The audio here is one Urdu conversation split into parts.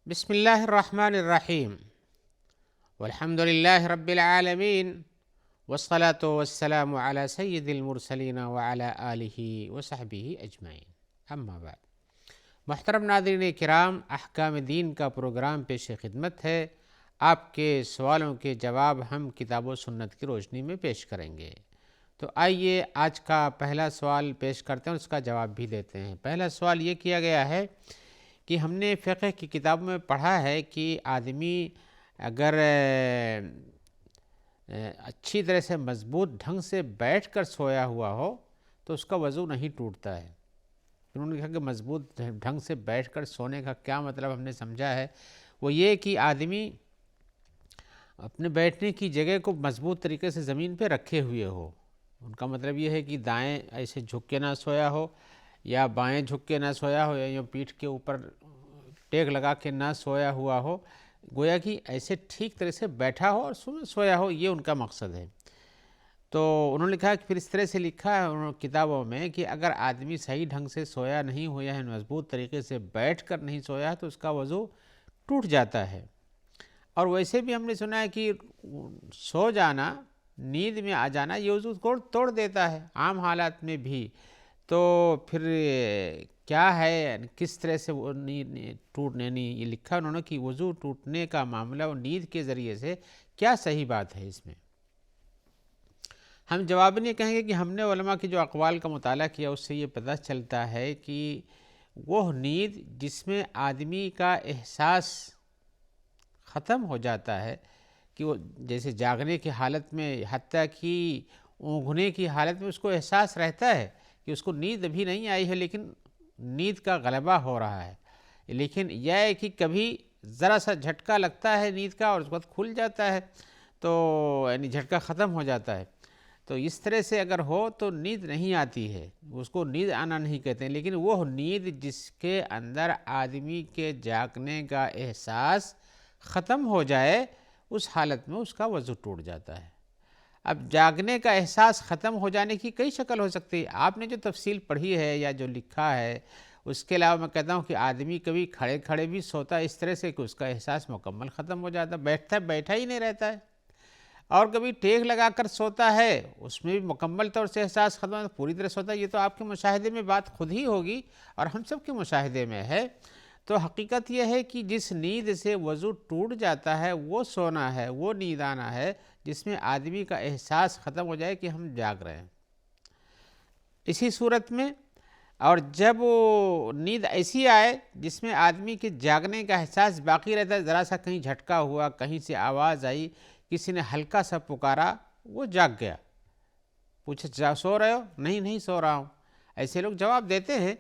بسم اللہ الرحمن الرحیم والحمد للہ رب العالمین والصلاة والسلام علی سید المرسلین وعلی آلہ وصحبہ اجمعین، اما بعد۔ محترم ناظرین کرام، احکام دین کا پروگرام پیش خدمت ہے۔ آپ کے سوالوں کے جواب ہم کتاب و سنت کی روشنی میں پیش کریں گے۔ تو آئیے آج کا پہلا سوال پیش کرتے ہیں، اس کا جواب بھی دیتے ہیں۔ پہلا سوال یہ کیا گیا ہے کہ ہم نے فقہ کی کتاب میں پڑھا ہے کہ آدمی اگر اچھی طرح سے مضبوط ڈھنگ سے بیٹھ کر سویا ہوا ہو تو اس کا وضو نہیں ٹوٹتا ہے۔ انہوں نے کہا کہ مضبوط ڈھنگ سے بیٹھ کر سونے کا کیا مطلب ہم نے سمجھا ہے، وہ یہ کہ آدمی اپنے بیٹھنے کی جگہ کو مضبوط طریقے سے زمین پہ رکھے ہوئے ہو۔ ان کا مطلب یہ ہے کہ دائیں ایسے جھک کے نہ سویا ہو، یا بائیں جھک کے نہ سویا ہو، یا پیٹھ کے اوپر ٹیک لگا کے نہ سویا ہوا ہو، گویا کہ ایسے ٹھیک طرح سے بیٹھا ہو اور سویا ہو، یہ ان کا مقصد ہے۔ تو انہوں نے کہا کہ پھر اس طرح سے لکھا ہے انہوں کتابوں میں کہ اگر آدمی صحیح ڈھنگ سے سویا نہیں ہوا ہے، مضبوط طریقے سے بیٹھ کر نہیں سویا ہے، تو اس کا وضو ٹوٹ جاتا ہے۔ اور ویسے بھی ہم نے سنا ہے کہ سو جانا، نیند میں آ جانا، یہ وضو توڑ دیتا ہے عام حالات میں بھی۔ تو پھر کیا ہے، کس طرح سے وہ ٹوٹنے نہیں، یہ لکھا انہوں نے کہ وضو ٹوٹنے کا معاملہ وہ نیند کے ذریعے سے کیا صحیح بات ہے اس میں۔ ہم جواب نہیں کہیں گے کہ ہم نے علماء کے جو اقوال کا مطالعہ کیا اس سے یہ پتہ چلتا ہے کہ وہ نیند جس میں آدمی کا احساس ختم ہو جاتا ہے، کہ وہ جیسے جاگنے کی حالت میں، حتیٰ کہ اونگھنے کی حالت میں اس کو احساس رہتا ہے کہ اس کو نیند ابھی نہیں آئی ہے، لیکن نیند کا غلبہ ہو رہا ہے، لیکن یہ ہے کہ کبھی ذرا سا جھٹکا لگتا ہے نیند کا اور اس وقت کھل جاتا ہے، تو یعنی جھٹکا ختم ہو جاتا ہے۔ تو اس طرح سے اگر ہو تو نیند نہیں آتی ہے، اس کو نیند آنا نہیں کہتے ہیں، لیکن وہ نیند جس کے اندر آدمی کے جاگنے کا احساس ختم ہو جائے، اس حالت میں اس کا وضو ٹوٹ جاتا ہے۔ اب جاگنے کا احساس ختم ہو جانے کی کئی شکل ہو سکتی ہے، آپ نے جو تفصیل پڑھی ہے یا جو لکھا ہے، اس کے علاوہ میں کہتا ہوں کہ آدمی کبھی کھڑے کھڑے بھی سوتا ہے اس طرح سے کہ اس کا احساس مکمل ختم ہو جاتا ہے، بیٹھا ہی نہیں رہتا ہے، اور کبھی ٹیک لگا کر سوتا ہے، اس میں بھی مکمل طور سے احساس ختم ہوتا ہے، پوری طرح سوتا ہے۔ یہ تو آپ کے مشاہدے میں بات خود ہی ہوگی اور ہم سب کے مشاہدے میں ہے۔ تو حقیقت یہ ہے کہ جس نیند سے وضو ٹوٹ جاتا ہے وہ سونا ہے، وہ نیند آنا ہے جس میں آدمی کا احساس ختم ہو جائے کہ ہم جاگ رہے ہیں۔ اسی صورت میں اور جب وہ نیند ایسی آئے جس میں آدمی کے جاگنے کا احساس باقی رہتا ہے، ذرا سا کہیں جھٹکا ہوا، کہیں سے آواز آئی، کسی نے ہلکا سا پکارا، وہ جاگ گیا، پوچھا سو رہے ہو؟ نہیں سو رہا ہوں، ایسے لوگ جواب دیتے ہیں۔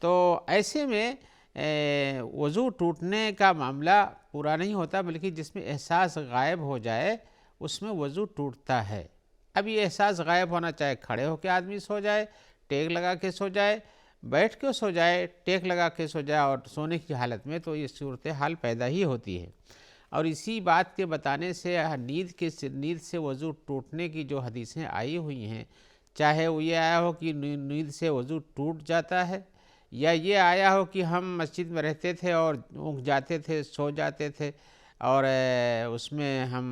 تو ایسے میں وضو ٹوٹنے کا معاملہ پورا نہیں ہوتا، بلکہ جس میں احساس غائب ہو جائے اس میں وضو ٹوٹتا ہے۔ اب یہ احساس غائب ہونا، چاہے کھڑے ہو کے آدمی سو جائے، ٹیک لگا کے سو جائے، بیٹھ کے سو جائے، ٹیک لگا کے سو جائے، اور سونے کی حالت میں، تو یہ صورتحال پیدا ہی ہوتی ہے۔ اور اسی بات کے بتانے سے نیند سے وضو ٹوٹنے کی جو حدیثیں آئی ہوئی ہیں، چاہے وہ یہ آیا ہو کہ نیند سے وضو ٹوٹ جاتا ہے، یا یہ آیا ہو کہ ہم مسجد میں رہتے تھے اور اونگ جاتے تھے، سو جاتے تھے، اور اس میں ہم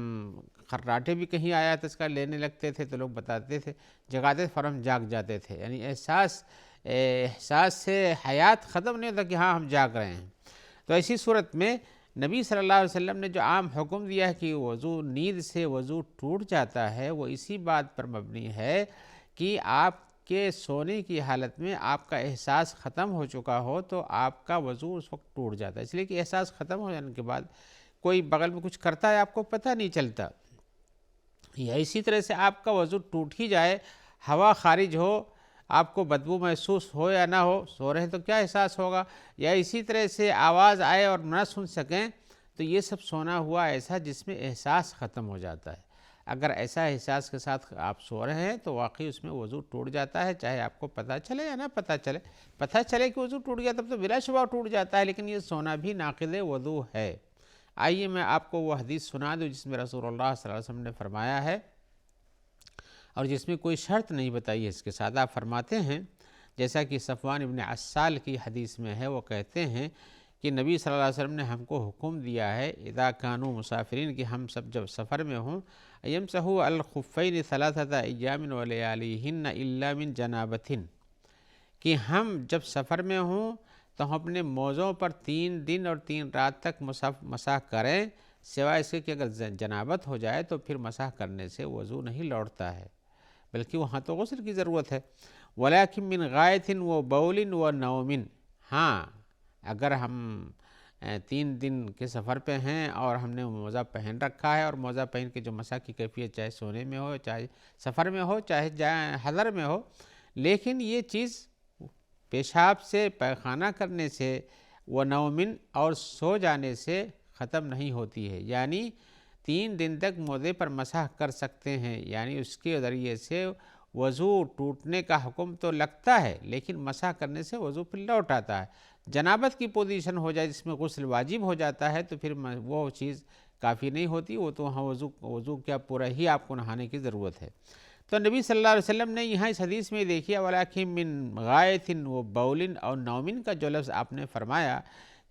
خراٹے بھی کہیں آیا تو اس کا لینے لگتے تھے، تو لوگ بتاتے تھے، جگاتے تھے، فوراً جاگ جاتے تھے، یعنی احساس سے حیات ختم نہیں ہوتا کہ ہاں ہم جاگ رہے ہیں۔ تو ایسی صورت میں نبی صلی اللہ علیہ وسلم نے جو عام حکم دیا ہے کہ نیند سے وضو ٹوٹ جاتا ہے، وہ اسی بات پر مبنی ہے کہ آپ کے سونے کی حالت میں آپ کا احساس ختم ہو چکا ہو تو آپ کا وضو اس وقت ٹوٹ جاتا ہے، اس لیے کہ احساس ختم ہو جانے کے بعد کوئی بغل میں کچھ کرتا ہے آپ کو پتہ نہیں چلتا، یا اسی طرح سے آپ کا وضو ٹوٹ ہی جائے، ہوا خارج ہو، آپ کو بدبو محسوس ہو یا نہ ہو، سو رہے تو کیا احساس ہوگا، یا اسی طرح سے آواز آئے اور نہ سن سکیں، تو یہ سب سونا ہوا ایسا جس میں احساس ختم ہو جاتا ہے۔ اگر ایسا احساس کے ساتھ آپ سو رہے ہیں تو واقعی اس میں وضو ٹوٹ جاتا ہے، چاہے آپ کو پتہ چلے یا نہ پتہ چلے کہ وضو ٹوٹ گیا تب تو بلا شبہ ٹوٹ جاتا ہے، لیکن یہ سونا بھی ناقض وضو ہے۔ آئیے میں آپ کو وہ حدیث سنا دوں جس میں رسول اللہ صلی اللہ علیہ وسلم نے فرمایا ہے، اور جس میں کوئی شرط نہیں بتائی ہے اس کے ساتھ۔ آپ فرماتے ہیں، جیسا کہ صفوان ابن عسال کی حدیث میں ہے، وہ کہتے ہیں کہ نبی صلی اللہ علیہ وسلم نے ہم کو حکم دیا ہے اذا کانوا مسافرین، کہ ہم سب جب سفر میں ہوں، یمسحوا الخفین ثلاثۃ ایام ولیالیہن الا من جنابۃ، کہ ہم جب سفر میں ہوں تو ہم اپنے موزوں پر 3 دن اور 3 رات تک مسح کریں، سوائے اس کے کہ اگر جنابت ہو جائے تو پھر مسح کرنے سے وضو نہیں لوٹتا ہے، بلکہ وہاں تو غسل کی ضرورت ہے۔ ولیکن من غائط و بول و نوم، ہاں اگر ہم 3 دن کے سفر پہ ہیں اور ہم نے موزہ پہن رکھا ہے، اور موزہ پہن کے جو مسح کی کیفیت چاہے سونے میں ہو، چاہے سفر میں ہو، چاہے حضر میں ہو، لیکن یہ چیز پیشاب سے، پیخانہ کرنے سے، و نومن اور سو جانے سے ختم نہیں ہوتی ہے، یعنی 3 دن تک موزے پر مسح کر سکتے ہیں، یعنی اس کے ذریعے سے وضو ٹوٹنے کا حکم تو لگتا ہے لیکن مسح کرنے سے وضو پھر لوٹ آتا ہے۔ جنابت کی پوزیشن ہو جائے جس میں غسل واجب ہو جاتا ہے تو پھر وہ چیز کافی نہیں ہوتی، وہ تو وہاں وضو کیا پورا ہی آپ کو نہانے کی ضرورت ہے۔ تو نبی صلی اللہ علیہ وسلم نے یہاں اس حدیث میں دیکھیے ولیکن من غائط و بول اور نومن کا جو لفظ آپ نے فرمایا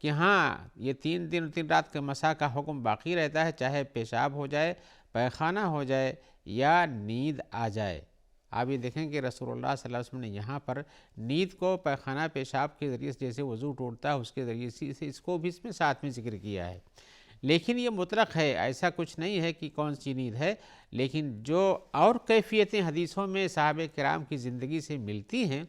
کہ ہاں یہ 3 دن 3 رات کے مسح کا حکم باقی رہتا ہے، چاہے پیشاب ہو جائے، پیخانہ ہو جائے یا نیند آ جائے۔ آپ یہ دیکھیں کہ رسول اللہ صلی اللہ علیہ وسلم نے یہاں پر نیند کو پیخانہ پیشاب کے ذریعے سے جیسے وضو ٹوٹتا ہے اس کے ذریعے سے اس کو بھی اس میں ساتھ میں ذکر کیا ہے، لیکن یہ مطلق ہے، ایسا کچھ نہیں ہے کہ کون سی نیند ہے، لیکن جو اور کیفیتیں حدیثوں میں صحابہ کرام کی زندگی سے ملتی ہیں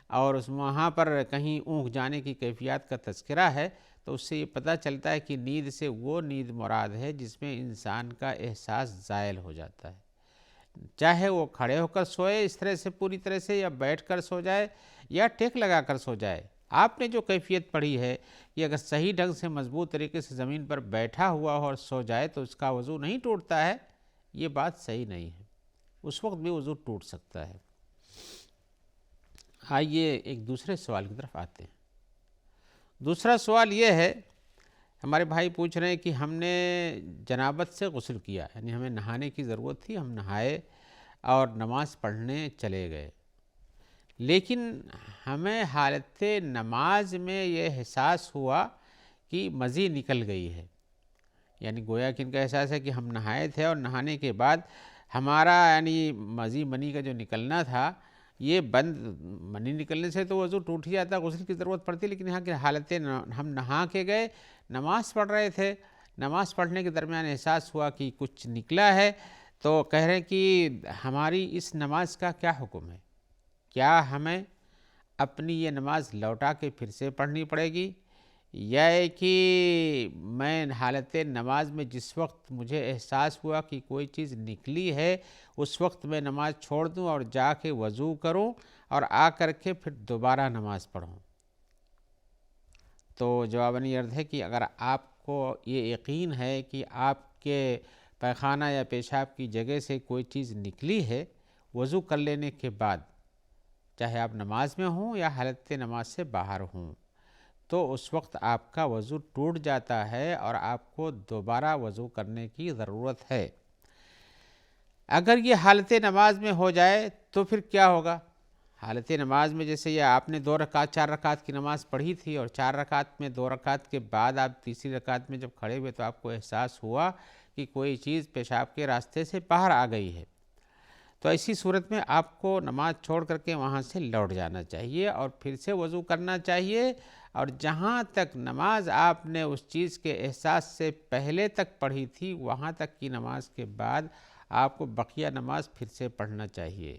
اور وہاں پر کہیں اونگ جانے کی کیفیات کا تذکرہ ہے تو اس سے یہ پتہ چلتا ہے کہ نیند سے وہ نیند مراد ہے جس میں انسان کا احساس زائل ہو جاتا ہے، چاہے وہ کھڑے ہو کر سوئے اس طرح سے پوری طرح سے، یا بیٹھ کر سو جائے، یا ٹیک لگا کر سو جائے۔ آپ نے جو کیفیت پڑھی ہے کہ اگر صحیح ڈھنگ سے مضبوط طریقے سے زمین پر بیٹھا ہوا ہو اور سو جائے تو اس کا وضو نہیں ٹوٹتا ہے، یہ بات صحیح نہیں ہے، اس وقت بھی وضو ٹوٹ سکتا ہے۔ آئیے ایک دوسرے سوال کی طرف آتے ہیں۔ دوسرا سوال یہ ہے، ہمارے بھائی پوچھ رہے ہیں کہ ہم نے جنابت سے غسل کیا، یعنی ہمیں نہانے کی ضرورت تھی، ہم نہائے اور نماز پڑھنے چلے گئے، لیکن ہمیں حالت نماز میں یہ احساس ہوا کہ مزی نکل گئی ہے، یعنی گویا کہ ان کا احساس ہے کہ ہم نہائے تھے اور نہانے کے بعد ہمارا یعنی مزی منی کا جو نکلنا تھا، یہ بند، منی نکلنے سے تو وضو ٹوٹ ہی جاتا، غسل کی ضرورت پڑتی، لیکن یہاں کی حالت ہم نہا کے گئے، نماز پڑھ رہے تھے، نماز پڑھنے کے درمیان احساس ہوا کہ کچھ نکلا ہے، تو کہہ رہے ہیں کہ ہماری اس نماز کا کیا حکم ہے؟ کیا ہمیں اپنی یہ نماز لوٹا کے پھر سے پڑھنی پڑے گی، یا کہ میں حالت نماز میں جس وقت مجھے احساس ہوا کہ کوئی چیز نکلی ہے اس وقت میں نماز چھوڑ دوں اور جا کے وضو کروں اور آ کر کے پھر دوبارہ نماز پڑھوں؟ تو جواباً یہ عرض ہے کہ اگر آپ کو یہ یقین ہے کہ آپ کے پیخانہ یا پیشاب کی جگہ سے کوئی چیز نکلی ہے وضو کر لینے کے بعد، چاہے آپ نماز میں ہوں یا حالت نماز سے باہر ہوں، تو اس وقت آپ کا وضو ٹوٹ جاتا ہے اور آپ کو دوبارہ وضو کرنے کی ضرورت ہے۔ اگر یہ حالت نماز میں ہو جائے تو پھر کیا ہوگا؟ حالت نماز میں جیسے یہ آپ نے 2 رکعت 4 رکعت کی نماز پڑھی تھی اور 4 رکعت میں 2 رکعت کے بعد آپ تیسری رکعت میں جب کھڑے ہوئے تو آپ کو احساس ہوا کہ کوئی چیز پیشاب کے راستے سے باہر آ گئی ہے، تو ایسی صورت میں آپ کو نماز چھوڑ کر کے وہاں سے لوٹ جانا چاہیے اور پھر سے وضو کرنا چاہیے، اور جہاں تک نماز آپ نے اس چیز کے احساس سے پہلے تک پڑھی تھی وہاں تک کی نماز کے بعد آپ کو بقیہ نماز پھر سے پڑھنا چاہیے،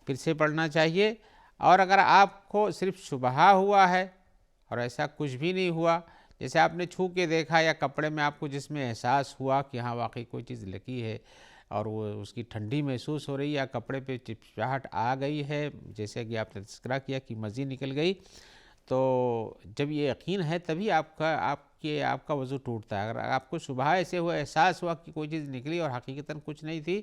پھر سے پڑھنا چاہیے۔ اور اگر آپ کو صرف شبہ ہوا ہے اور ایسا کچھ بھی نہیں ہوا، جیسے آپ نے چھو کے دیکھا یا کپڑے میں آپ کو جس میں احساس ہوا کہ ہاں واقعی کوئی چیز لگی ہے اور وہ اس کی ٹھنڈی محسوس ہو رہی ہے یا کپڑے پہ چپچپاہٹ آ گئی ہے، جیسے کہ آپ نے تذکرہ کیا کہ مزی نکل گئی، تو جب یہ یقین ہے تبھی آپ کا وضو ٹوٹتا ہے۔ اگر آپ کو شبہ ایسے ہوا، احساس ہوا کہ کوئی چیز نکلی اور حقیقتاً کچھ نہیں تھی،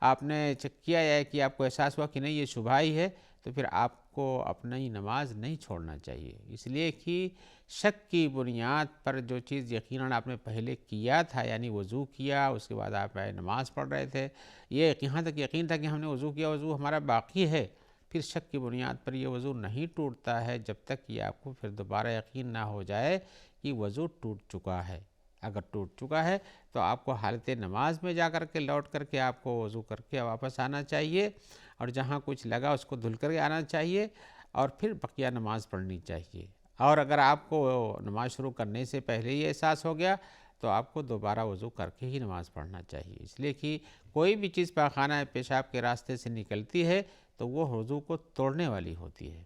آپ نے چیک کیا ہے کہ آپ کو احساس ہوا کہ نہیں یہ شبہ ہی ہے، تو پھر آپ کو اپنی نماز نہیں چھوڑنا چاہیے، اس لیے کہ شک کی بنیاد پر جو چیز یقیناً آپ نے پہلے کیا تھا، یعنی وضو کیا اس کے بعد آپ نماز پڑھ رہے تھے، یہ یہاں تک یقین تھا کہ ہم نے وضو کیا، وضو ہمارا باقی ہے، پھر شک کی بنیاد پر یہ وضو نہیں ٹوٹتا ہے جب تک یہ آپ کو پھر دوبارہ یقین نہ ہو جائے کہ وضو ٹوٹ چکا ہے۔ اگر ٹوٹ چکا ہے تو آپ کو حالت نماز میں جا کر کے لوٹ کر کے آپ کو وضو کر کے واپس آنا چاہیے، اور جہاں کچھ لگا اس کو دھل کر کے آنا چاہیے، اور پھر بقیہ نماز پڑھنی چاہیے۔ اور اگر آپ کو نماز شروع کرنے سے پہلے یہ احساس ہو گیا تو آپ کو دوبارہ وضو کر کے ہی نماز پڑھنا چاہیے، اس لیے کہ کوئی بھی چیز پاخانہ پیشاب کے راستے سے نکلتی ہے تو وہ وضو کو توڑنے والی ہوتی ہے۔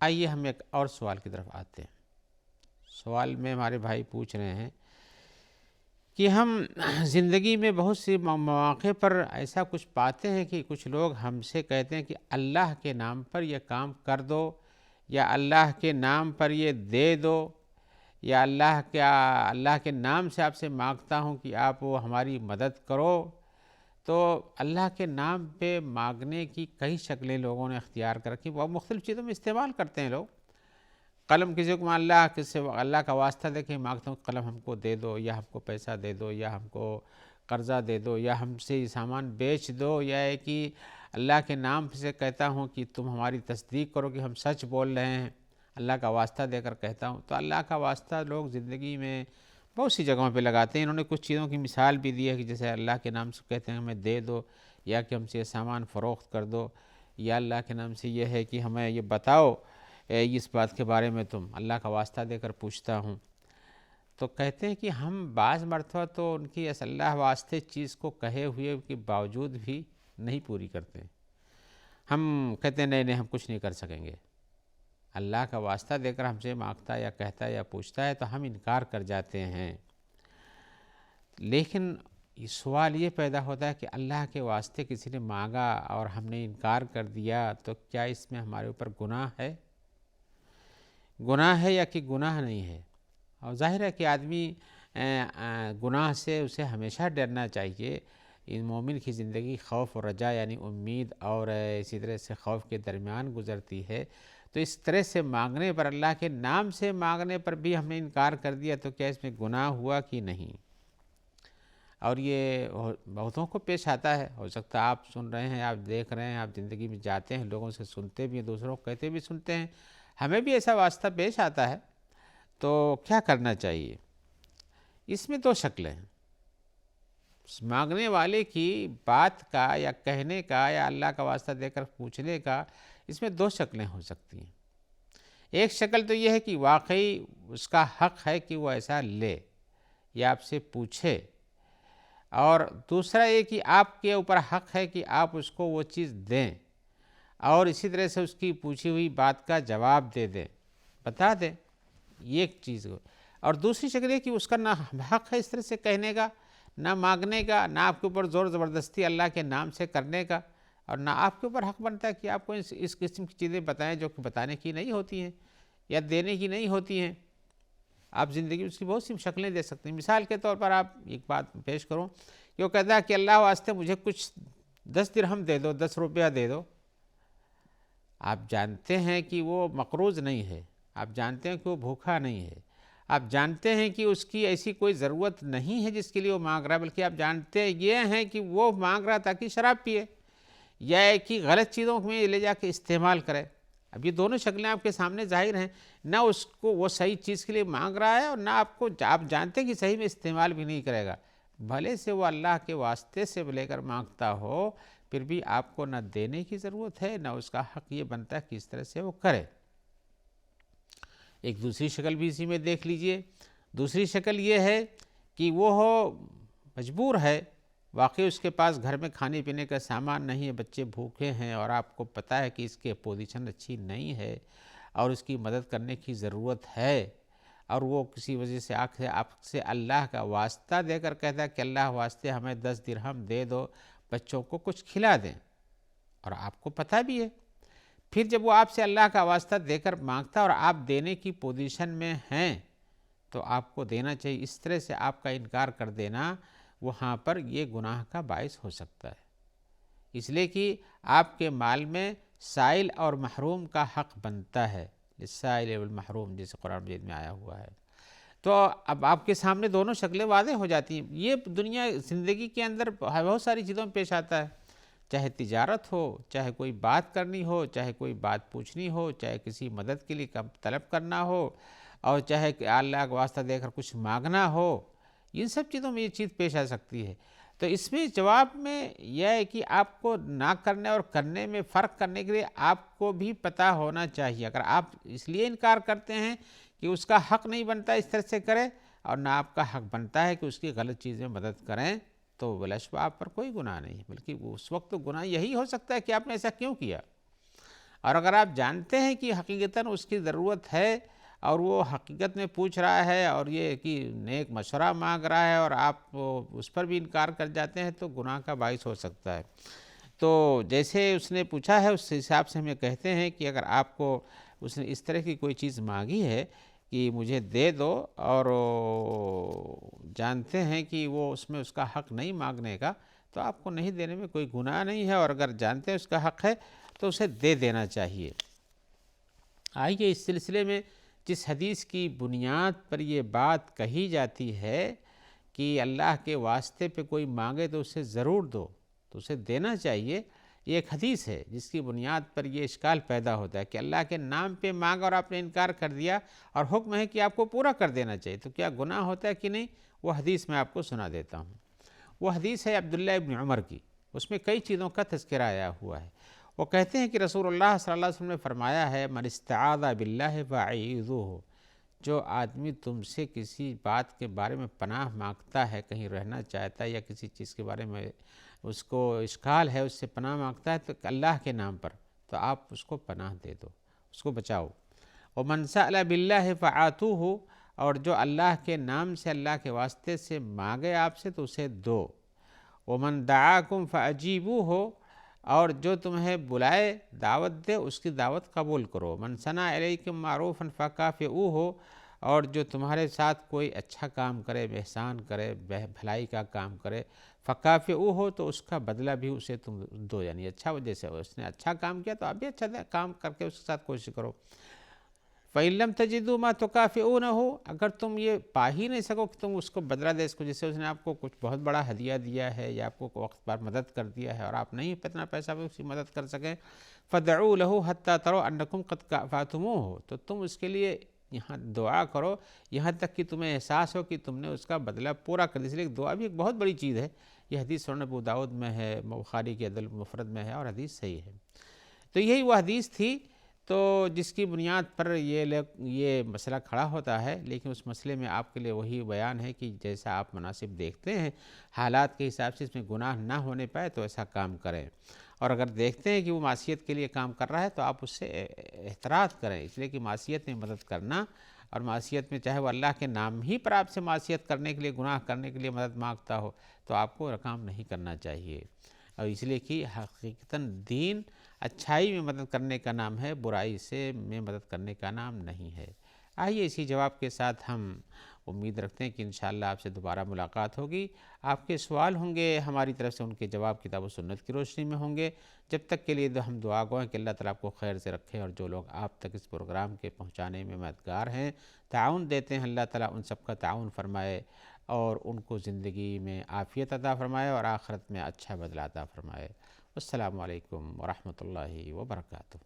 آئیے ہم ایک اور سوال کی طرف آتے ہیں۔ سوال میں ہمارے بھائی پوچھ رہے ہیں کہ ہم زندگی میں بہت سی مواقع پر ایسا کچھ پاتے ہیں کہ کچھ لوگ ہم سے کہتے ہیں کہ اللہ کے نام پر یہ کام کر دو، یا اللہ کے نام پر یہ دے دو، یا اللہ کے نام سے آپ سے مانگتا ہوں کہ آپ وہ ہماری مدد کرو۔ تو اللہ کے نام پہ مانگنے کی کئی شکلیں لوگوں نے اختیار کر رکھی، وہ مختلف چیزوں میں استعمال کرتے ہیں لوگ۔ قلم کسی کو اللہ کا واسطہ دے کے مانگتا ہوں قلم ہم کو دے دو، یا ہم کو پیسہ دے دو، یا ہم کو قرضہ دے دو، یا ہم سے یہ سامان بیچ دو، یا ہے کہ اللہ کے نام سے کہتا ہوں کہ تم ہماری تصدیق کرو کہ ہم سچ بول رہے ہیں، اللہ کا واسطہ دے کر کہتا ہوں۔ تو اللہ کا واسطہ لوگ زندگی میں بہت سی جگہوں پہ لگاتے ہیں۔ انہوں نے کچھ چیزوں کی مثال بھی دی ہے کہ جیسے اللہ کے نام سے کہتے ہیں ہمیں دے دو، یا کہ ہم سے یہ سامان فروخت کر دو، یا اللہ کے نام سے یہ ہے کہ ہمیں یہ بتاؤ اس بات کے بارے میں، تم اللہ کا واسطہ دے کر پوچھتا ہوں۔ تو کہتے ہیں کہ ہم بعض مرتبہ تو ان کی اس اللہ واسطے چیز کو کہے ہوئے کے باوجود بھی نہیں پوری کرتے۔ ہم کہتے ہیں نہیں ہم کچھ نہیں کر سکیں گے، اللہ کا واسطہ دے کر ہم سے مانگتا یا کہتا یا پوچھتا ہے تو ہم انکار کر جاتے ہیں۔ لیکن سوال یہ پیدا ہوتا ہے کہ اللہ کے واسطے کسی نے مانگا اور ہم نے انکار کر دیا تو کیا اس میں ہمارے اوپر گناہ ہے؟ گناہ ہے یا کہ گناہ نہیں ہے؟ اور ظاہر ہے کہ آدمی گناہ سے اسے ہمیشہ ڈرنا چاہیے۔ ان مومن کی زندگی خوف و رجا یعنی امید اور اسی طرح سے خوف کے درمیان گزرتی ہے، تو اس طرح سے مانگنے پر، اللہ کے نام سے مانگنے پر بھی ہم نے انکار کر دیا تو کیا اس میں گناہ ہوا کہ نہیں؟ اور یہ بہتوں کو پیش آتا ہے۔ ہو سکتا ہے آپ سن رہے ہیں، آپ دیکھ رہے ہیں، آپ زندگی میں جاتے ہیں، لوگوں سے سنتے بھی ہیں، دوسروں کو کہتے بھی سنتے ہیں، ہمیں بھی ایسا واسطہ پیش آتا ہے۔ تو کیا کرنا چاہیے؟ اس میں دو شکلیں ہیں۔ مانگنے والے کی بات کا یا کہنے کا یا اللہ کا واسطہ دے کر پوچھنے کا، اس میں دو شکلیں ہو سکتی ہیں۔ ایک شکل تو یہ ہے کہ واقعی اس کا حق ہے کہ وہ ایسا لے یا آپ سے پوچھے، اور دوسرا یہ کہ آپ کے اوپر حق ہے کہ آپ اس کو وہ چیز دیں، اور اسی طرح سے اس کی پوچھی ہوئی بات کا جواب دے دیں، بتا دیں، یہ ایک چیز ہو۔ اور دوسری شکل یہ کہ اس کا نہ حق ہے اس طرح سے کہنے کا، نہ مانگنے کا، نہ آپ کے اوپر زور زبردستی اللہ کے نام سے کرنے کا، اور نہ آپ کے اوپر حق بنتا ہے کہ آپ کو اس قسم کی چیزیں بتائیں جو کہ بتانے کی نہیں ہوتی ہیں یا دینے کی نہیں ہوتی ہیں۔ آپ زندگی میں اس کی بہت سی شکلیں دے سکتے ہیں۔ مثال کے طور پر آپ ایک بات پیش کروں کہ وہ کہتا ہے کہ اللہ واسطے مجھے کچھ 10 درہم دے دو، 10 روپیہ دے دو۔ آپ جانتے ہیں کہ وہ مقروض نہیں ہے، آپ جانتے ہیں کہ وہ بھوکا نہیں ہے، آپ جانتے ہیں کہ اس کی ایسی کوئی ضرورت نہیں ہے جس کے لیے وہ مانگ رہا ہے، بلکہ آپ جانتے یہ ہیں کہ وہ مانگ رہا تاکہ شراب پیے یا کہ غلط چیزوں میں لے جا کے استعمال کرے۔ اب یہ دونوں شکلیں آپ کے سامنے ظاہر ہیں، نہ اس کو وہ صحیح چیز کے لیے مانگ رہا ہے، اور نہ آپ جانتے ہیں کہ صحیح میں استعمال بھی نہیں کرے گا۔ بھلے سے وہ اللہ کے واسطے سے لے کر مانگتا ہو، پھر بھی آپ کو نہ دینے کی ضرورت ہے، نہ اس کا حق یہ بنتا ہے کہ اس طرح سے وہ کرے۔ ایک دوسری شکل بھی اسی میں دیکھ لیجئے۔ دوسری شکل یہ ہے کہ وہ مجبور ہے، واقعی اس کے پاس گھر میں کھانے پینے کا سامان نہیں ہے، بچے بھوکے ہیں، اور آپ کو پتہ ہے کہ اس کی پوزیشن اچھی نہیں ہے اور اس کی مدد کرنے کی ضرورت ہے، اور وہ کسی وجہ سے آپ سے اللہ کا واسطہ دے کر کہتا ہے کہ اللہ واسطے ہمیں 10 درہم دے دو، بچوں کو کچھ کھلا دیں، اور آپ کو پتہ بھی ہے۔ پھر جب وہ آپ سے اللہ کا واسطہ دے کر مانگتا اور آپ دینے کی پوزیشن میں ہیں تو آپ کو دینا چاہیے۔ اس طرح سے آپ کا انکار کر دینا وہاں پر یہ گناہ کا باعث ہو سکتا ہے، اس لیے کہ آپ کے مال میں سائل اور محروم کا حق بنتا ہے، للسائل والمحروم جیسے قرآن مجید میں آیا ہوا ہے۔ تو اب آپ کے سامنے دونوں شکلیں واضح ہو جاتی ہیں۔ یہ دنیا زندگی کے اندر بہت ساری چیزوں میں پیش آتا ہے۔ چاہے تجارت ہو، چاہے کوئی بات کرنی ہو، چاہے کوئی بات پوچھنی ہو، چاہے کسی مدد کے لیے طلب کرنا ہو، اور چاہے کہ اللہ کا واسطہ دے کر کچھ مانگنا ہو، ان سب چیزوں میں یہ چیز پیش آ سکتی ہے۔ تو اس میں جواب میں یہ ہے کہ آپ کو نہ کرنے اور کرنے میں فرق کرنے کے لیے آپ کو بھی پتہ ہونا چاہیے۔ اگر آپ اس لیے انکار کرتے ہیں کہ اس کا حق نہیں بنتا اس طرح سے کرے، اور نہ آپ کا حق بنتا ہے کہ اس کی غلط چیز میں مدد کریں، تو بلا شبہ آپ پر کوئی گناہ نہیں ہے، بلکہ اس وقت گناہ یہی ہو سکتا ہے کہ آپ نے ایسا کیوں کیا۔ اور اگر آپ جانتے ہیں کہ حقیقتاً اس کی ضرورت ہے اور وہ حقیقت میں پوچھ رہا ہے اور یہ کہ نیک مشورہ مانگ رہا ہے، اور آپ اس پر بھی انکار کر جاتے ہیں، تو گناہ کا باعث ہو سکتا ہے۔ تو جیسے اس نے پوچھا ہے اس حساب سے ہم یہ کہتے ہیں کہ اگر آپ کو اس نے اس طرح کی کوئی چیز مانگی ہے کہ مجھے دے دو، اور جانتے ہیں کہ وہ اس میں اس کا حق نہیں مانگنے کا، تو آپ کو نہیں دینے میں کوئی گناہ نہیں ہے، اور اگر جانتے ہیں اس کا حق ہے تو اسے دے دینا چاہیے۔ آئیے اس سلسلے میں جس حدیث کی بنیاد پر یہ بات کہی جاتی ہے کہ اللہ کے واسطے پہ کوئی مانگے تو اسے ضرور دو، تو اسے دینا چاہیے، یہ ایک حدیث ہے جس کی بنیاد پر یہ اشکال پیدا ہوتا ہے کہ اللہ کے نام پہ مانگ اور آپ نے انکار کر دیا، اور حکم ہے کہ آپ کو پورا کر دینا چاہیے، تو کیا گناہ ہوتا ہے کہ نہیں؟ وہ حدیث میں آپ کو سنا دیتا ہوں۔ وہ حدیث ہے عبداللہ ابن عمر کی، اس میں کئی چیزوں کا تذکرہ آیا ہوا ہے۔ وہ کہتے ہیں کہ رسول اللہ صلی اللہ علیہ وسلم نے فرمایا ہے، من استعاذ باللہ فاعیذوہ، جو آدمی تم سے کسی بات کے بارے میں پناہ مانگتا ہے، کہیں رہنا چاہتا ہے یا کسی چیز کے بارے میں اس کو اشکال ہے، اس سے پناہ مانگتا ہے، تو اللہ کے نام پر تو آپ اس کو پناہ دے دو، اس کو بچاؤ۔ ومن سأل باللہ فآتوہ، اور جو اللہ کے نام سے، اللہ کے واسطے سے مانگے آپ سے تو اسے دو۔ ومن دعاکم فاجیبوہ، اور جو تمہیں بلائے، دعوت دے، اس کی دعوت قبول کرو۔ من صنع الیکم معروفا فکافئوہ، اور جو تمہارے ساتھ کوئی اچھا کام کرے، احسان کرے، بھلائی کا کام کرے، فکافئوہ، تو اس کا بدلہ بھی اسے تم دو، یعنی اچھا وجہ سے اس نے اچھا کام کیا تو آپ بھی اچھا کام کر کے اس کے ساتھ کوشش کرو۔ فَإِن لَمْ تَجِدُوا مَا تُكَافِئُونَهُ، اگر تم یہ پا ہی نہیں سکو کہ تم اس کو بدلہ دے اس کو، جیسے اس نے آپ کو کچھ بہت بڑا ہدیہ دیا ہے یا آپ کو وقت پر مدد کر دیا ہے اور آپ نہیں اتنا پیسہ اس کی مدد کر سکیں، فَدْعُوا لَهُ حَتَّى تَرَوْا أَنَّكُمْ قَدْ كَافَأْتُمُوهُ، تو تم اس کے لیے یہاں دعا کرو یہاں تک کہ تمہیں احساس ہو کہ تم نے اس کا بدلہ پورا کر دیا۔ اس لیے دعا بھی ایک بہت بڑی چیز ہے۔ یہ حدیث سنن ابو داؤد میں ہے، بخاری کے ادب المفرد میں ہے، اور حدیث صحیح ہے۔ تو یہی وہ حدیث تھی تو جس کی بنیاد پر یہ مسئلہ کھڑا ہوتا ہے، لیکن اس مسئلے میں آپ کے لیے وہی بیان ہے کہ جیسا آپ مناسب دیکھتے ہیں، حالات کے حساب سے اس میں گناہ نہ ہونے پائے تو ایسا کام کریں، اور اگر دیکھتے ہیں کہ وہ معصیت کے لیے کام کر رہا ہے تو آپ اس سے احتراز کریں، اس لیے کہ معصیت میں مدد کرنا، اور معصیت میں چاہے وہ اللہ کے نام ہی پر آپ سے معصیت کرنے کے لیے، گناہ کرنے کے لیے مدد مانگتا ہو، تو آپ کو کام نہیں کرنا چاہیے۔ اور اس لیے کہ حقیقتاً دین اچھائی میں مدد کرنے کا نام ہے، برائی سے میں مدد کرنے کا نام نہیں ہے۔ آئیے اسی جواب کے ساتھ ہم امید رکھتے ہیں کہ انشاءاللہ آپ سے دوبارہ ملاقات ہوگی۔ آپ کے سوال ہوں گے، ہماری طرف سے ان کے جواب کتاب و سنت کی روشنی میں ہوں گے۔ جب تک کے لیے ہم دعا گو ہیں کہ اللہ تعالیٰ آپ کو خیر سے رکھے، اور جو لوگ آپ تک اس پروگرام کے پہنچانے میں مددگار ہیں، تعاون دیتے ہیں، اللہ تعالیٰ ان سب کا تعاون فرمائے، اور ان کو زندگی میں عافیت عطا فرمائے، اور آخرت میں اچھا بدلہ عطا فرمائے۔ السلام علیکم ورحمۃ اللہ وبرکاتہ۔